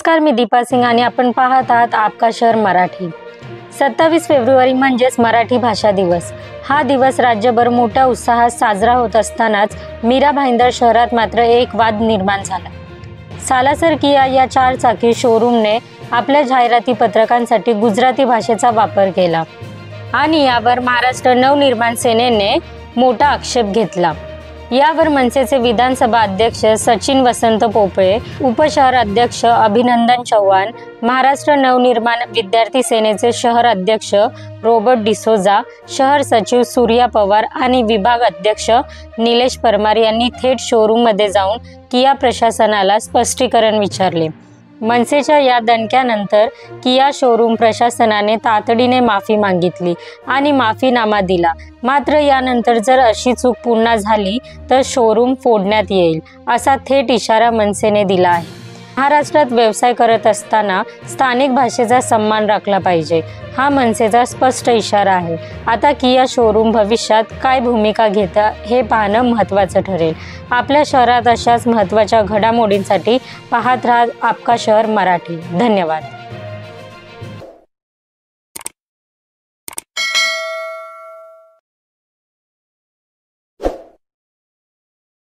नमस्कार, मी दीपा सिंग आणि आपण पाहत आहात आपका शहर मराठी। 27 फेब्रुवारी म्हणजेच मराठी भाषा दिवस। हा दिवस राज्यभर मोठ्या उत्साहात साजरा होत असतानाच मीरा भाईंदर शहरात मात्र एक वाद निर्माण झाला। सालासर किया या 4 चाकी शोरूमने आपल्या जाहिराती पत्रकांसाठी गुजराती भाषेचा वापर केला आणि यावर महाराष्ट्र नवनिर्माण सेनेने मोठा आक्षेप घेतला। यावर मनसेचे विधानसभा अध्यक्ष सचिन वसंत पोपळे, उपशहर अध्यक्ष अभिनंदन चव्हाण, महाराष्ट्र नवनिर्माण विद्यार्थी सेनेचे शहर अध्यक्ष रॉबर्ट डिसोजा, शहर सचिव सूर्या पवार आणि विभाग अध्यक्ष निलेश परमार यांनी थेट शोरूममध्ये जाऊन किया प्रशासनाला स्पष्टीकरण विचारले। मनसेच्या या दणक्यानंतर किया शोरूम प्रशासनाने तातडीने माफी मागितली आणि माफीनामा दिला। मात्र यानंतर जर अशी चूक पुन्हा झाली तर शोरूम फोडण्यात येईल असा थेट इशारा मनसेने दिला आहे। महाराष्ट्रात व्यवसाय करत असताना स्थानिक भाषेचा सन्मान राखला पाहिजे, हा मनसेचा स्पष्ट इशारा आहे। आता किया शोरूम भविष्यात काय भूमिका घेतं हे पाहणं महत्त्वाचं ठरेल। आपल्या शहरात अशाच महत्त्वाच्या घडामोडींसाठी पाहत राहा आपका शहर मराठी। धन्यवाद।